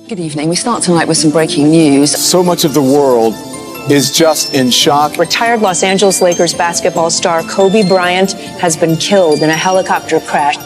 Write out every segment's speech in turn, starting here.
Good evening. We start tonight with some breaking news. So much of the world is just in shock. Retired Los Angeles Lakers basketball star Kobe Bryant has been killed in a helicopter crash.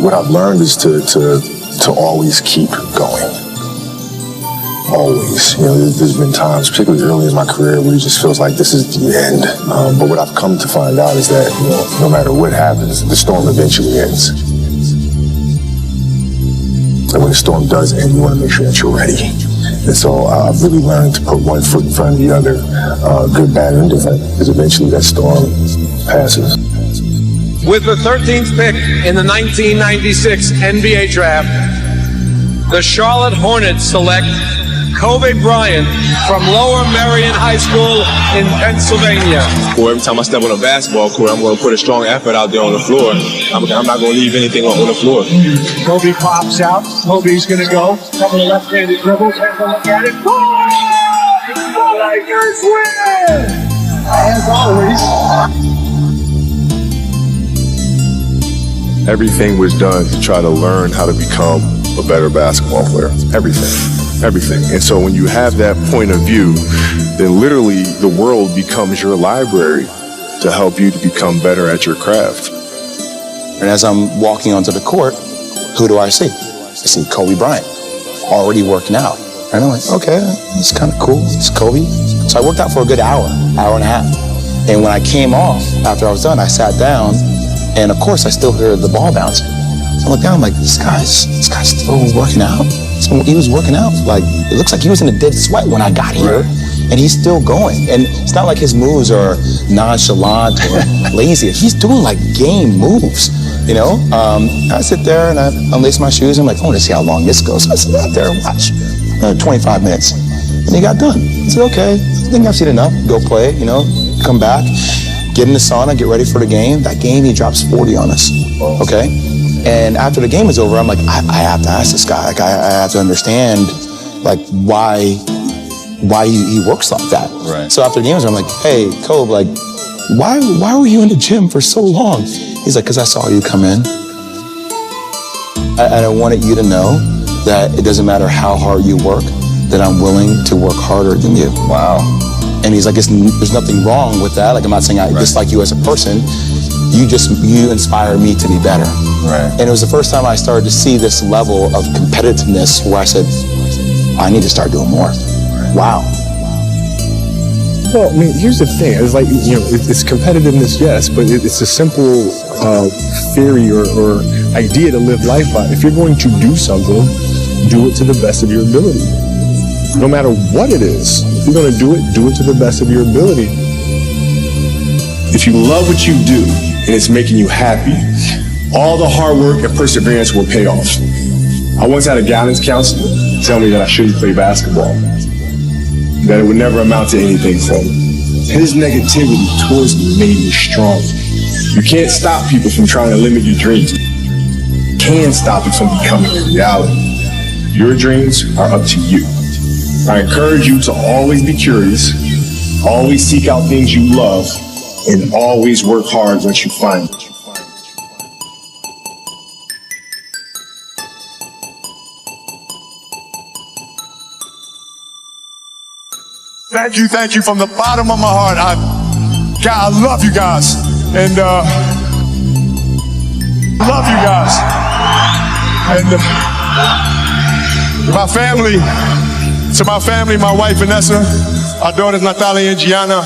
What I've learned is to always keep going. Always. You know, there's been times, particularly early in my career, where it just feels like this is the end. But what I've come to find out is that, you know, no matter what happens, the storm eventually ends. And when the storm does end, you want to make sure that you're ready. And so I've really learned to put one foot in front of the other, good, bad, or indifferent, because eventually that storm passes. With the 13th pick in the 1996 NBA Draft, the Charlotte Hornets select Kobe Bryant from Lower Merion High School in Pennsylvania. Every time I step on a basketball court, I'm going to put a strong effort out there on the floor. I'm not going to leave anything on the floor. Kobe pops out. Kobe's going to go. Couple of left-handed dribbles. Have a look at it. Oh! The Lakers win! As always. Everything was done to try to learn how to become a better basketball player. Everything. And so when you have that point of view, then literally the world becomes your library to help you to become better at your craft. And as I'm walking onto the court, who do I see? I see Kobe Bryant, already working out. And I'm like, okay, it's kind of cool. It's Kobe. So I worked out for a good hour and a half. And when I came off, after I was done, I sat down, and of course I still heard the ball bouncing. So I look down, I'm like, this guy's still working out? So he was working out, like, it looks like he was in a dead sweat when I got here, and he's still going. And it's not like his moves are nonchalant or lazy. He's doing like game moves, you know? I sit there and I unlace my shoes, and I'm like, I want to see how long this goes. So I sit out there and watch 25 minutes. And he got done. I said, okay, I think I've seen enough. Go play, you know, come back, get in the sauna, get ready for the game. That game, he drops 40 on us, okay? And after the game is over, I'm like, I have to ask this guy. Like, I have to understand, like, why he works like that. Right. So after the game is over, I'm like, hey, Kobe, like, why were you in the gym for so long? He's like, because I saw you come in. And I wanted you to know that it doesn't matter how hard you work, that I'm willing to work harder than you. Wow. And he's like, there's nothing wrong with that. Like, I'm not saying I dislike you as a person. You inspire me to be better. Right. And it was the first time I started to see this level of competitiveness where I said, I need to start doing more. Wow. Well, I mean, here's the thing. It's like, you know, it's competitiveness, yes, but it's a simple theory or idea to live life by. If you're going to do something, do it to the best of your ability. No matter what it is, if you're going to do it to the best of your ability. If you love what you do and it's making you happy, all the hard work and perseverance will pay off. I once had a guidance counselor tell me that I shouldn't play basketball, that it would never amount to anything for me. His negativity towards me made me strong. You can't stop people from trying to limit your dreams. You can stop it from becoming a reality. Your dreams are up to you. I encourage you to always be curious, always seek out things you love, and always work hard once you find it. Thank you from the bottom of my heart. I love you guys. And love you guys. And to my family, my wife Vanessa, our daughters Natalia and Gianna,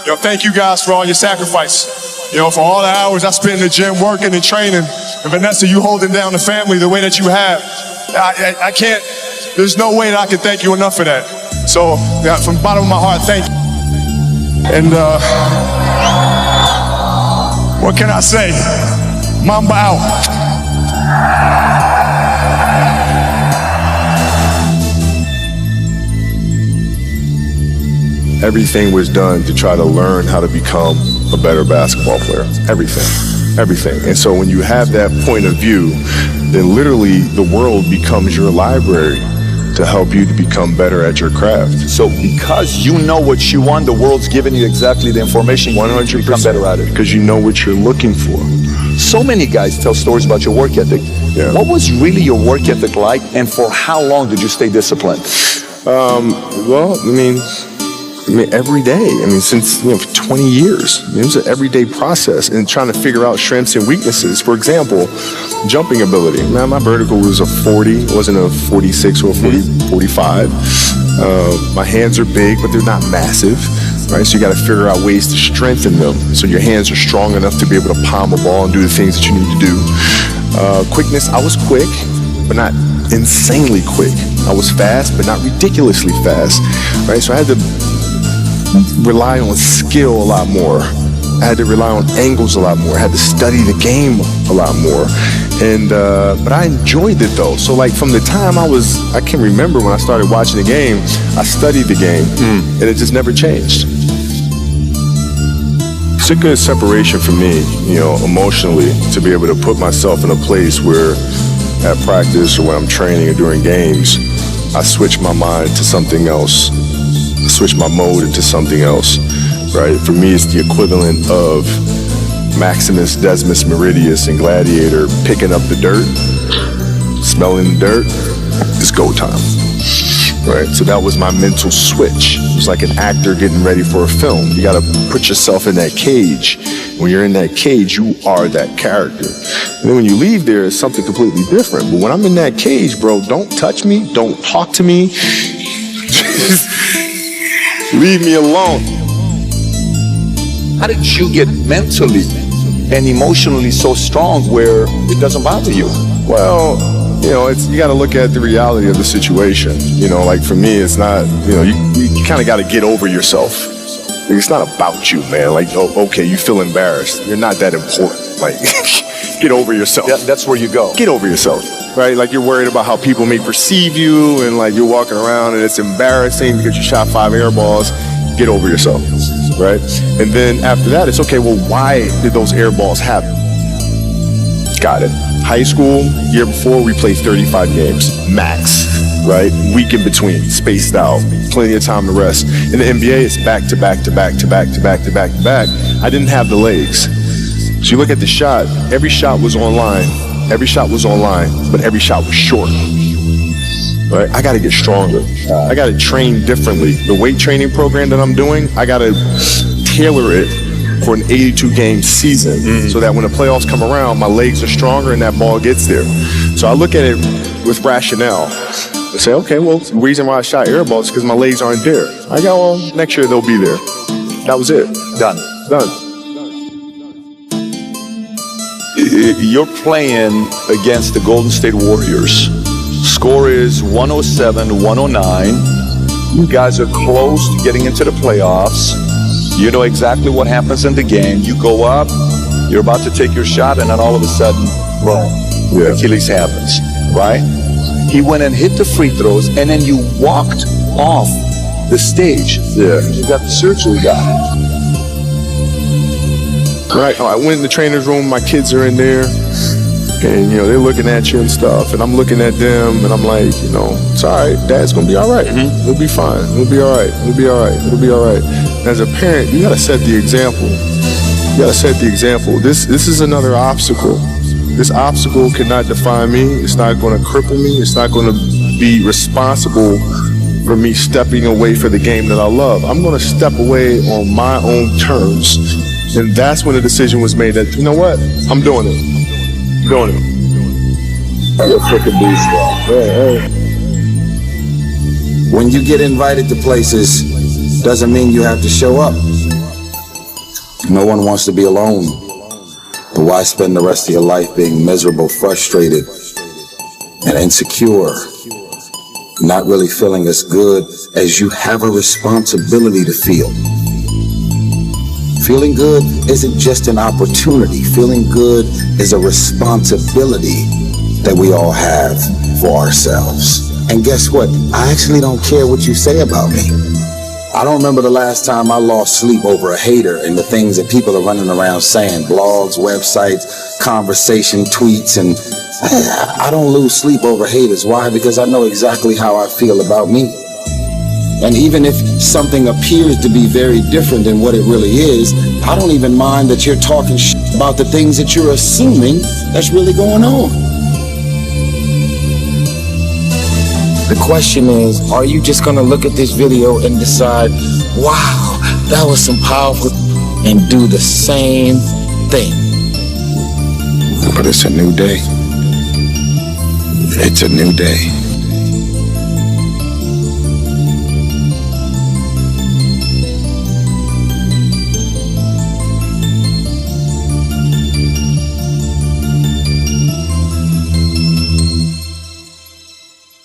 you know, thank you guys for all your sacrifice. You know, for all the hours I spent in the gym working and training. And Vanessa, you holding down the family the way that you have. I can't, there's no way that I can thank you enough for that. So, yeah, from the bottom of my heart, thank you. And what can I say? Mamba out. Everything was done to try to learn how to become a better basketball player. Everything. And so when you have that point of view, then literally the world becomes your library to help you to become better at your craft. So because you know what you want, the world's giving you exactly the information 100% to become better at it. Because you know what you're looking for. So many guys tell stories about your work ethic. Yeah. What was really your work ethic like, and for how long did you stay disciplined? Well, I mean, every day. I mean, since, for 20 years. It was an everyday process and trying to figure out strengths and weaknesses. For example, jumping ability. Man, my vertical was a 40, it wasn't a 46 or a 45. My hands are big, but they're not massive, right? So you got to figure out ways to strengthen them so your hands are strong enough to be able to palm a ball and do the things that you need to do. Quickness, I was quick, but not insanely quick. I was fast, but not ridiculously fast, right? So I had to rely on skill a lot more. I had to rely on angles a lot more. I had to study the game a lot more. And but I enjoyed it though. So like from the time I can remember when I started watching the game, I studied the game and it just never changed. It's a good separation for me, emotionally, to be able to put myself in a place where at practice or when I'm training or during games, I switch my mind to something else. I switch my mode into something else, right? For me, it's the equivalent of Maximus Decimus Meridius in Gladiator picking up the dirt, smelling the dirt. It's go time, right? So that was my mental switch. It was like an actor getting ready for a film. You got to put yourself in that cage. When you're in that cage, you are that character. And then when you leave there, it's something completely different. But when I'm in that cage, bro, don't touch me, don't talk to me. Leave me alone. How did you get mentally and emotionally so strong where it doesn't bother you? Well, you got to look at the reality of the situation. Like for me, it's not, you kind of got to get over yourself. It's not about you, man. Like, okay, you feel embarrassed. You're not that important. Like, get over yourself. Yeah, that's where you go. Get over yourself. Right? Like you're worried about how people may perceive you and like you're walking around and it's embarrassing because you shot 5 air balls. Get over yourself. Right? And then after that, it's okay, well, why did those air balls happen? Got it. High school, year before, we played 35 games. Max. Right? Week in between. Spaced out. Plenty of time to rest. In the NBA, it's back to back to back to back to back to back to back. I didn't have the legs. So you look at the shot, every shot was online. Every shot was online, but every shot was short. Right? I got to get stronger. I got to train differently. The weight training program that I'm doing, I got to tailor it for an 82-game season so that when the playoffs come around, my legs are stronger and that ball gets there. So I look at it with rationale. I say, okay, well, the reason why I shot air balls is because my legs aren't there. I go, well, next year they'll be there. That was it. Done. You're playing against the Golden State Warriors. Score is 107-109. You guys are close to getting into the playoffs. You know exactly what happens in the game. You go up, you're about to take your shot, and then all of a sudden, boom, Achilles happens, right? He went and hit the free throws, and then you walked off the stage. Yeah. You got the surgery done. Right. I went in the trainer's room, my kids are in there, and they're looking at you and stuff, and I'm looking at them, and I'm like, it's all right, Dad's gonna be all right. It'll be fine. It'll be all right. It'll be all right. It'll be all right. As a parent, you gotta set the example. This is another obstacle. This obstacle cannot define me. It's not gonna cripple me. It's not gonna be responsible for me stepping away for the game that I love. I'm gonna step away on my own terms. And that's when the decision was made that, you know what? I'm doing it. You're a freaking beast, bro. When you get invited to places, doesn't mean you have to show up. No one wants to be alone. But why spend the rest of your life being miserable, frustrated, and insecure? Not really feeling as good as you have a responsibility to feel. Feeling good isn't just an opportunity. Feeling good is a responsibility that we all have for ourselves. And guess what? I actually don't care what you say about me. I don't remember the last time I lost sleep over a hater and the things that people are running around saying, blogs, websites, conversation, tweets, and I don't lose sleep over haters. Why? Because I know exactly how I feel about me. And even if something appears to be very different than what it really is, I don't even mind that you're talking about the things that you're assuming that's really going on. The question is, are you just gonna look at this video and decide, wow, that was some powerful, and do the same thing? But it's a new day. It's a new day.